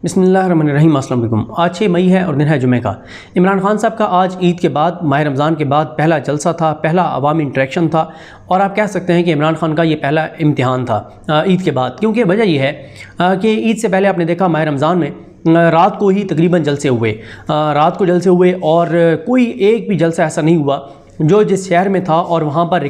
बिस्मिल्लाहिर्रहमानिर्रहीम। अस्सलाम वालेकुम। आज 6 मई है और दिन है जुमे का। इमरान खान साहब का आज ईद के बाद, माह रमज़ान के बाद पहला जलसा था, पहला अवामी इंटरेक्शन था और आप कह सकते हैं कि इमरान खान का ये पहला इम्तिहान था ईद के बाद। क्योंकि वजह यह है कि ईद से पहले आपने देखा माह रमज़ान में रात को ही तकरीबन जलसे हुए, रात को जलसे हुए और कोई एक भी जलसा ऐसा नहीं हुआ जो जिस शहर में था और वहाँ पर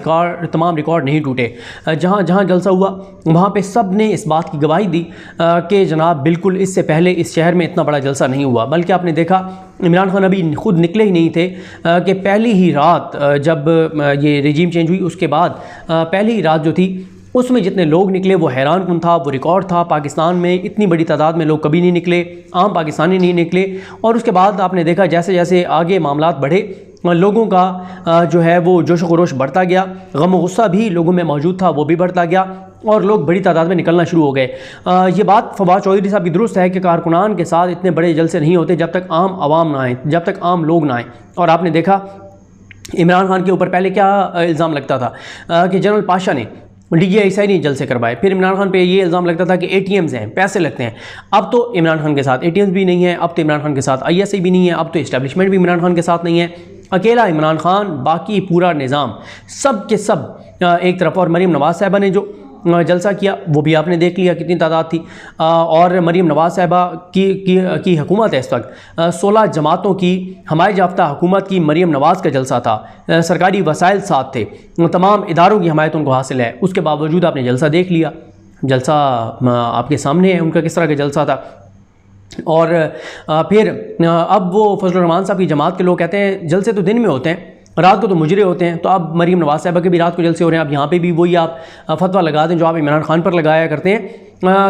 तमाम रिकॉर्ड नहीं टूटे। जहाँ जहाँ जलसा हुआ वहाँ पे सब ने इस बात की गवाही दी कि जनाब बिल्कुल इससे पहले इस शहर में इतना बड़ा जलसा नहीं हुआ। बल्कि आपने देखा इमरान खान अभी खुद निकले ही नहीं थे कि पहली ही रात जब ये रजीम चेंज हुई उसके बाद पहली ही रात जो थी उसमें जितने लोग निकले वो हैरान कुन था, वो रिकॉर्ड था। पाकिस्तान में इतनी बड़ी तादाद में लोग कभी नहीं निकले, आम पाकिस्तानी नहीं निकले। और उसके बाद आपने देखा जैसे जैसे आगे मामलात बढ़े लोगों का जो है वो जोश खरोश बढ़ता गया, गम गुस्सा भी लोगों में मौजूद था वो भी बढ़ता गया और लोग बड़ी तादाद में निकलना शुरू हो गए। ये बात फवाद चौधरी साहब की दुरुस्त है कि कारकुनान के साथ इतने बड़े जलसे नहीं होते जब तक आम आवाम ना आए, जब तक आम लोग ना आए। और आपने देखा इमरान खान के ऊपर पहले क्या इल्ज़ाम लगता था कि जनरल पाशा ने DGI नहीं जलसे करवाए। फिर इमरान खान पे ये इल्ज़ाम लगता था कि ATMs हैं, पैसे लगते हैं। अब तो इमरान खान के साथ ATMs भी नहीं है, अब तो इमरान खान के साथ ISI भी नहीं है, अब तो इस्टेब्लिशमेंट भी इमरान खान के साथ नहीं है। अकेला इमरान खान, बाकी पूरा निज़ाम सब के सब एक तरफ। और मरीम नवाज़ साहिबा ने जो जलसा किया वो भी आपने देख लिया कितनी तादाद थी। और मरीम नवाज़ साहिबा की हुकूमत है इस वक्त 16 जमातों की हमायत याफ्ता हुकूमत की मरीम नवाज़ का जलसा था, सरकारी वसाइल साथ थे, तमाम इदारों की हमायत उनको हासिल है। उसके बावजूद आपने जलसा देख लिया, जलसा आपके सामने है उनका किस तरह का जलसा था। और फिर अब वो फजलुर रहमान साहब की जमात के लोग कहते हैं जलसे तो दिन में होते हैं, रात को तो मुजरे होते हैं। तो अब मरीम नवाज़ साहिबा के भी रात को जलसे हो रहे हैं। अब यहाँ पे भी वही आप फतवा लगा दें जो आप इमरान खान पर लगाया करते हैं।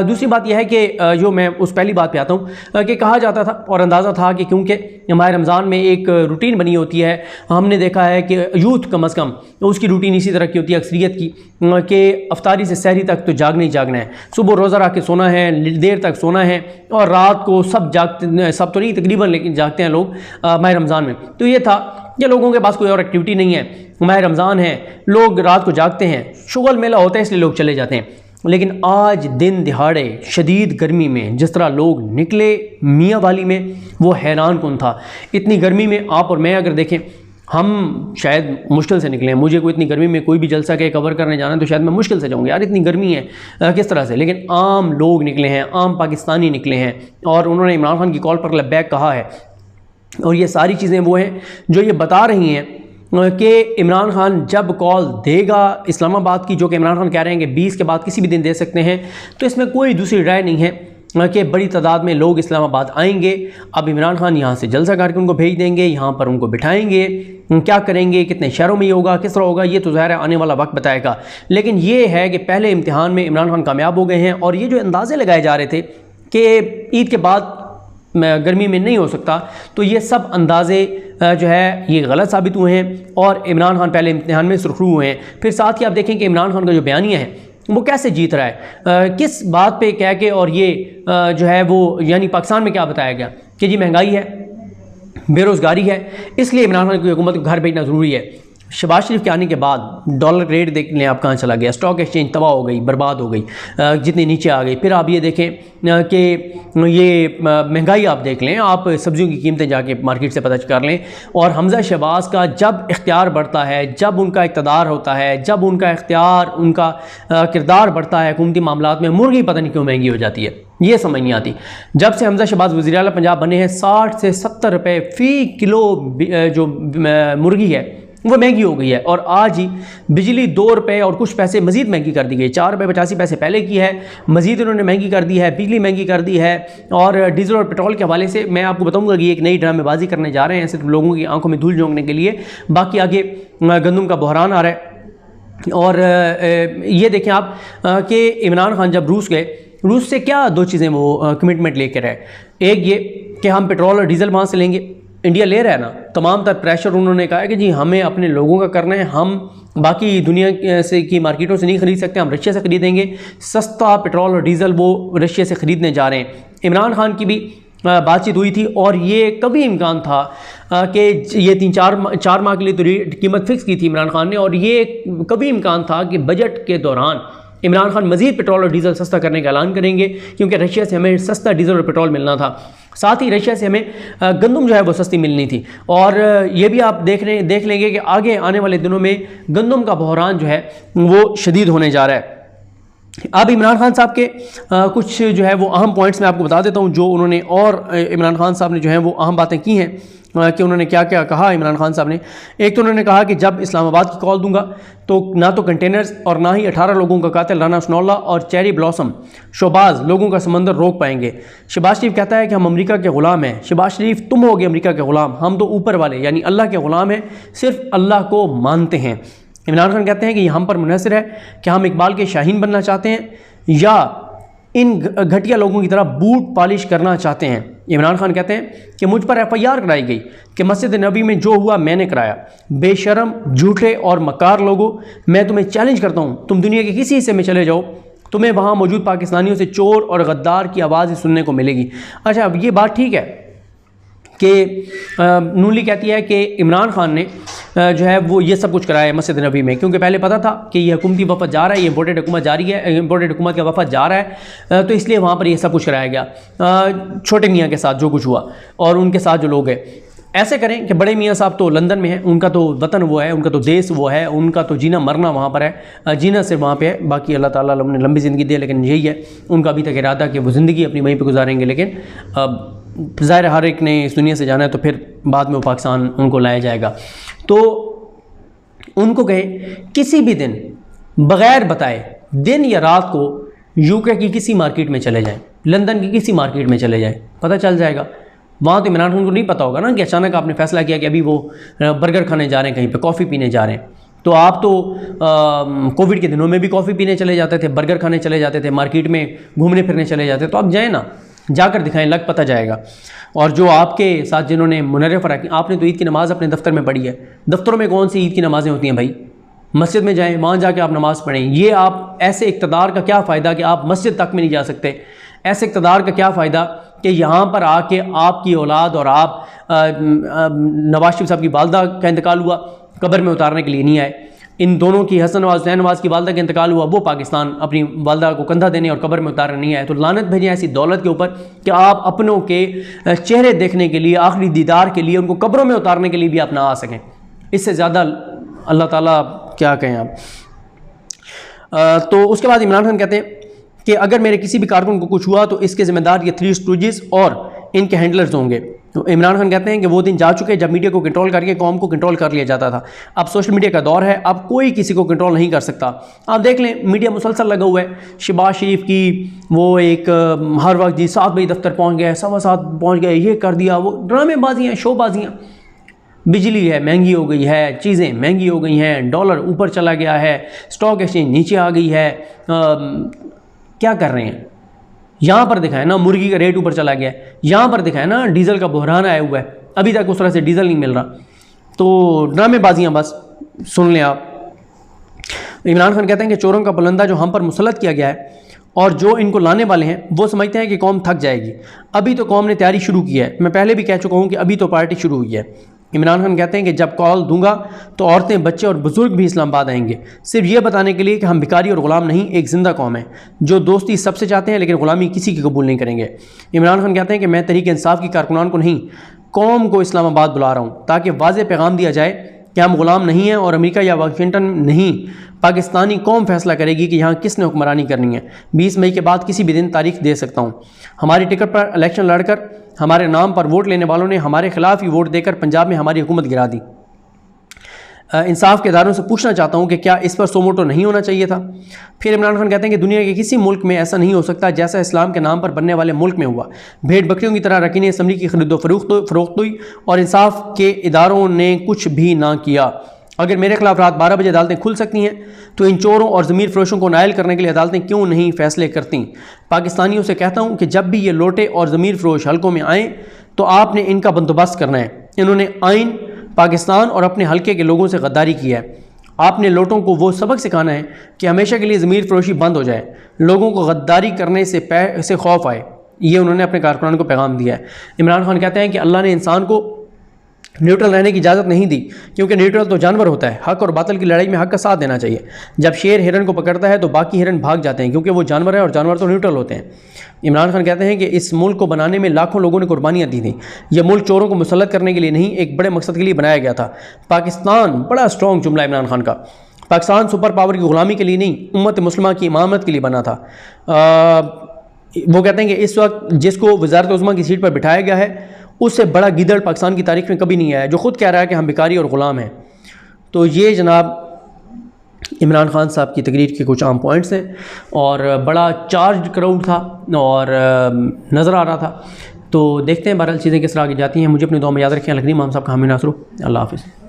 दूसरी बात यह है कि जो मैं उस पहली बात पे आता हूँ कि कहा जाता था और अंदाज़ा था कि क्योंकि माह रमज़ान में एक रूटीन बनी होती है, हमने देखा है कि यूथ कम अज़ कम उसकी रूटीन इसी तरह की होती है अक्सरियत की कि अफ्तारी से सहरी तक तो जागना ही जागना है, सुबह रोज़ा रख के सोना है, देर तक सोना है और रात को सब जागते, सब तो नहीं तकरीबन लेकिन जागते हैं लोग माह रमज़ान में। तो ये था कि लोगों के पास कोई और एक्टिविटी नहीं है, माह रमज़ान है, लोग रात को जागते हैं, शुगल मेला होता है इसलिए लोग चले जाते हैं। लेकिन आज दिन दिहाड़े शदीद गर्मी में जिस तरह लोग निकले मियाँ वाली में वो हैरान कुन था। इतनी गर्मी में आप और मैं अगर देखें, हम शायद मुश्किल से निकले हैं। मुझे कोई इतनी गर्मी में कोई भी जलसा के कवर करने जाना है तो शायद मैं मुश्किल से जाऊँगा, यार इतनी गर्मी है किस तरह से। लेकिन आम लोग निकले हैं, आम पाकिस्तानी निकले हैं और उन्होंने इमरान खान की कॉल पर लब्बैक कहा है। और ये सारी चीज़ें वो हैं जो ये बता रही हैं कि इमरान खान जब कॉल देगा इस्लामाबाद की, जो कि इमरान खान कह रहे हैं कि 20 के बाद किसी भी दिन दे सकते हैं, तो इसमें कोई दूसरी राय नहीं है कि बड़ी तादाद में लोग इस्लामाबाद आएंगे। अब इमरान खान यहाँ से जलसा करके उनको भेज देंगे, यहाँ पर उनको बिठाएंगे, क्या करेंगे, कितने शहरों में ये होगा, किस तरह होगा, ये तो ज़ाहिर है आने वाला वक्त बताएगा। लेकिन ये है कि पहले इम्तिहान में इमरान खान कामयाब हो गए हैं। और ये जो अंदाज़े लगाए जा रहे थे कि ईद के बाद गर्मी में नहीं हो सकता, तो ये सब अंदाज़े जो है ये गलत साबित हुए हैं और इमरान खान पहले इम्तिहान में सुरखरू हुए हैं। फिर साथ ही आप देखें कि इमरान खान का जो बयानिया है वो कैसे जीत रहा है, किस बात पे कह के, और ये जो है वो यानी पाकिस्तान में क्या बताया गया कि जी महंगाई है, बेरोज़गारी है, इसलिए इमरान खान की हुकूमत को घर भेजना ज़रूरी है। शहबाज शरीफ के आने के बाद डॉलर रेट देख लें आप कहाँ चला गया, स्टॉक एक्सचेंज तबाह हो गई, बर्बाद हो गई, जितनी नीचे आ गई। फिर आप ये देखें कि ये महंगाई आप देख लें, आप सब्जियों की कीमतें जाके मार्केट से पता कर लें। और हमज़ा शहबाज का जब इख्तियार बढ़ता है, जब उनका इक़्तिदार होता है, जब उनका इख्तियार, उनका किरदार बढ़ता है हुकूमती मामलात में, मुर्गी पता नहीं क्यों महंगी हो जाती है, ये समझ नहीं आती। जब से हमज़ा शहबाज वज़ीर आला पंजाब बने हैं 60 से 70 रुपये फ़ी किलो जो मुर्गी है वो महंगी हो गई है। और आज ही बिजली 2 रुपये और कुछ पैसे मज़ीद महंगी कर दी गई, 4 रुपये 85 पैसे पहले की है, मज़ीद उन्होंने महंगी कर दी है, बिजली महंगी कर दी है। और डीजल और पेट्रोल के हवाले से मैं आपको बताऊंगा कि एक नई ड्रामेबाजी करने जा रहे हैं सिर्फ लोगों की आंखों में धूल झोंकने के लिए। बाकी आगे गंदम का बहरान आ रहा है। और ये देखें आप कि इमरान खान जब रूस गए, रूस से क्या 2 चीज़ें वो कमिटमेंट लेकर आए। एक ये कि हम पेट्रोल और डीजल वहाँ से लेंगे, इंडिया ले रहा है ना, तमाम तर प्रेशर उन्होंने कहा है कि जी हमें अपने लोगों का करना है, हम बाकी दुनिया से की मार्केटों से नहीं खरीद सकते, हम रशिया से ख़रीदेंगे। सस्ता पेट्रोल और डीजल वो रशिया से ख़रीदने जा रहे हैं। इमरान खान की भी बातचीत हुई थी और ये कभी इम्कान था कि ये 3-4 माह के लिए तो कीमत फ़िक्स की थी इमरान खान ने, और ये कभी इम्कान था कि बजट के दौरान इमरान खान मज़ीद पेट्रोल और डीज़ल सस्ता करने का ऐलान करेंगे, क्योंकि रशिया से हमें सस्ता डीज़ल और पेट्रोल मिलना था। साथ ही रशिया से हमें गंदम जो है वो सस्ती मिलनी थी। और ये भी आप देख लेंगे कि आगे आने वाले दिनों में गंदम का बहरान जो है वो शदीद होने जा रहा है। अब इमरान खान साहब के कुछ जो है वो अहम पॉइंट्स मैं आपको बता देता हूँ, जो उन्होंने, और इमरान खान साहब ने जो है वो अहम बातें की हैं कि उन्होंने क्या क्या कहा इमरान खान साहब ने। एक तो उन्होंने कहा कि जब इस्लामाबाद की कॉल दूंगा तो ना तो कंटेनर्स और ना ही 18 लोगों का कातिल राना सनाउल्लाह और चेरी ब्लॉसम शोबाज लोगों का समंदर रोक पाएंगे। शहबाज शरीफ कहता है कि हम अमेरिका के ग़ुलाम हैं। शहबाज शरीफ, तुम होगे अमेरिका के ग़ुलाम, हम तो ऊपर वाले यानी अल्लाह के ग़ुलाम हैं, सिर्फ अल्लाह को मानते हैं। इमरान खान कहते हैं कि हम पर मुनहसर है कि हम इकबाल के शाहीन बनना चाहते हैं या इन घटिया लोगों की तरह बूट पॉलिश करना चाहते हैं। इमरान खान कहते हैं कि मुझ पर FIR कराई गई कि मस्जिद नबी में जो हुआ मैंने कराया। बेशरम, झूठे और मकार लोगों, मैं तुम्हें चैलेंज करता हूँ, तुम दुनिया के किसी हिस्से में चले जाओ, तुम्हें वहाँ मौजूद पाकिस्तानियों से चोर और गद्दार की आवाज़ ही सुनने को मिलेगी। अच्छा, अब ये बात ठीक है कि नून लीग कहती है कि इमरान खान ने जो है वो ये सब कुछ कराया है मस्जिद नबी में, क्योंकि पहले पता था कि ये हुकूमती वफद जा रहा है, ये इम्पोर्टेड हुकूमत जा रही है, इम्पोर्टेड हुकूमत का वफद जा रहा है, तो इसलिए वहाँ पर ये सब कुछ कराया गया। छोटे मियाँ के साथ जो कुछ हुआ और उनके साथ जो लोग हैं, ऐसे करें कि बड़े मियाँ साहब तो लंदन में हैं, उनका तो वतन वो है, उनका तो देश वो है, उनका तो जीना मरना वहाँ पर है, जीना सिर्फ वहाँ पे है, बाकी अल्लाह ताला उन्हें लंबी ज़िंदगी दे। लेकिन यही है उनका अभी तक इरादा कि वो ज़िंदगी अपनी वहीं पर गुजारेंगे। लेकिन ज़ाहिर हर एक ने इस दुनिया से जाना है, तो फिर बाद में वो पाकिस्तान उनको लाया जाएगा। तो उनको कहे किसी भी दिन बग़ैर बताए, दिन या रात को UK की किसी मार्केट में चले जाएं, लंदन की किसी मार्केट में चले जाएं, पता चल जाएगा। वहाँ तो इमरान खान को नहीं पता होगा ना कि अचानक आपने फैसला किया कि अभी वो बर्गर खाने जा रहे हैं, कहीं पे कॉफ़ी पीने जा रहे हैं। तो आप तो कोविड के दिनों में भी कॉफ़ी पीने चले जाते थे, बर्गर खाने चले जाते थे, मार्केट में घूमने फिरने चले जाते, तो आप जाएँ ना, जाकर दिखाएं, लग पता जाएगा। और जो आपके साथ जिन्होंने मुनर्रफ रखी, आपने तो ईद की नमाज़ अपने दफ्तर में पढ़ी है, दफ्तरों में कौन सी ईद की नमाज़ें होती हैं भाई? मस्जिद में जाएं, वहाँ जाके आप नमाज़ पढ़ें। ये आप ऐसे इक़्तिदार का क्या फ़ायदा कि आप मस्जिद तक में नहीं जा सकते? ऐसे इक़्तिदार का क्या फ़ायदा कि यहाँ पर आके आपकी औलाद और आप नवाज शरीफ साहब की वालदा का इंतकाल हुआ, कब्र में उतारने के लिए नहीं आए। इन दोनों की, हसन नवाज, हुसैन नवाज की वालदा का इंतकाल हुआ, वो पाकिस्तान अपनी वालदा को कंधा देने और कब्र में उतारने नहीं आए। तो लानत भेजें ऐसी दौलत के ऊपर कि आप अपनों के चेहरे देखने के लिए, आखिरी दीदार के लिए, उनको कब्रों में उतारने के लिए भी आप ना आ सकें। इससे ज़्यादा अल्लाह ताला क्या कहें आप। तो उसके बाद इमरान खान कहते हैं कि अगर मेरे किसी भी कारकुन को कुछ हुआ तो इसके ज़िम्मेदार ये 3 स्टूजेस और इनके हैंडलर्स होंगे। तो इमरान खान कहते हैं कि वो दिन जा चुके जब मीडिया को कंट्रोल करके कौम को कंट्रोल कर लिया जाता था। अब सोशल मीडिया का दौर है, अब कोई किसी को कंट्रोल नहीं कर सकता। आप देख लें, मीडिया मुसलसल लगा हुआ है। शहबाज शरीफ की वो एक हर वक्त जी 7 बजे दफ्तर पहुँच गए, 7:15 पहुँच गए, ये कर दिया, वो ड्रामेबाजियाँ, शोबाजियाँ। बिजली है महंगी हो गई है, चीज़ें महंगी हो गई हैं, डॉलर ऊपर चला गया है, स्टॉक एक्सचेंज नीचे आ गई है। क्या कर रहे हैं? यहाँ पर दिखाए ना मुर्गी का रेट ऊपर चला गया है, यहाँ पर दिखाए ना डीज़ल का बहरान आया हुआ है, अभी तक उस तरह से डीज़ल नहीं मिल रहा। तो ड्रामेबाजियाँ बस सुन लें आप। इमरान खान कहते हैं कि चोरों का बुलंदा जो हम पर मुसल्लत किया गया है और जो इनको लाने वाले हैं वो समझते हैं कि कौम थक जाएगी। अभी तो कौम ने तैयारी शुरू की है। मैं पहले भी कह चुका हूँ कि अभी तो पार्टी शुरू हुई है। इमरान खान कहते हैं कि जब कॉल दूंगा तो औरतें, बच्चे और बुजुर्ग भी इस्लामाबाद आएंगे, सिर्फ ये बताने के लिए कि हम भिखारी और ग़ुलाम नहीं, एक ज़िंदा कौम है जो दोस्ती सबसे चाहते हैं लेकिन ग़ुलामी किसी की कबूल नहीं करेंगे। इमरान खान कहते हैं कि मैं तहरीक इंसाफ की कारकुनान को नहीं, कौम को इस्लामाबाद बुला रहा हूँ ताकि वाज़ेह पैगाम दिया जाए कि हम ग़ुलाम नहीं हैं और अमेरिका या वाशिंगटन नहीं, पाकिस्तानी कौम फैसला करेगी कि यहाँ किसने हुक्मरानी करनी है। 20 मई के बाद किसी भी दिन तारीख दे सकता हूँ। हमारी टिकट पर इलेक्शन लड़कर हमारे नाम पर वोट लेने वालों ने हमारे खिलाफ ही वोट देकर पंजाब में हमारी हुकूमत गिरा दी। इंसाफ के इदारों से पूछना चाहता हूँ कि क्या इस पर सोमोटो नहीं होना चाहिए था। फिर इमरान खान कहते हैं कि दुनिया के किसी मुल्क में ऐसा नहीं हो सकता जैसा इस्लाम के नाम पर बनने वाले मुल्क में हुआ। भेड़ बकरियों की तरह रकीन असम्बली की खरीदो फरोख्त हुई और इंसाफ के इदारों ने कुछ भी ना किया। अगर मेरे खिलाफ रात 12 बजे अदालतें खुल सकती हैं तो इन चोरों और ज़मीर फरोशों को नायल करने के लिए अदालतें क्यों नहीं फ़ैसले करती। पाकिस्तानियों से कहता हूँ कि जब भी ये लोटे और ज़मीर फरोश हलकों में आएँ तो आपने इनका बंदोबस्त करना है। इन्होंने आइन, पाकिस्तान और अपने हलके के लोगों से गद्दारी की है। आपने लोटों को वो सबक सिखाना है कि हमेशा के लिए ज़मीर फरोशी बंद हो जाए, लोगों को गद्दारी करने से खौफ आए। ये उन्होंने अपने कारकुनान को पैगाम दिया है। इमरान खान कहते हैं कि अल्लाह ने इंसान को न्यूट्रल रहने की इजाज़त नहीं दी, क्योंकि न्यूट्रल तो जानवर होता है, हक और बातिल की लड़ाई में हक का साथ देना चाहिए। जब शेर हिरन को पकड़ता है तो बाकी हिरन भाग जाते हैं, क्योंकि वो जानवर है और जानवर तो न्यूट्रल होते हैं। इमरान खान कहते हैं कि इस मुल्क को बनाने में लाखों लोगों ने कुर्बानियाँ दी थी। यह मुल्क चोरों को मुसल्लत करने के लिए नहीं, एक बड़े मकसद के लिए बनाया गया था। पाकिस्तान, बड़ा स्ट्रॉन्ग जुमला इमरान खान का, पाकिस्तान सुपर पावर की गुलामी के लिए नहीं, उम्मत मुस्लिमा की इमामत के लिए बना था। वो कहते हैं कि इस वक्त जिसको वज़ारत उज़्मा की सीट पर बिठाया गया है, उससे बड़ा गिदड़ पाकिस्तान की तारीख में कभी नहीं आया, जो खुद कह रहा है कि हम भिखारी और ग़ुलाम हैं। तो ये जनाब इमरान खान साहब की तकरीर के कुछ आम पॉइंट्स हैं, और बड़ा चार्ज क्राउड था और नज़र आ रहा था। तो देखते हैं बहरहाल चीज़ें किस तरह आगे जाती हैं। मुझे अपनी दुआ में याद रखें। लखनी इमाम साहब का हामी नासरू। अल्लाह हाफ़िज़।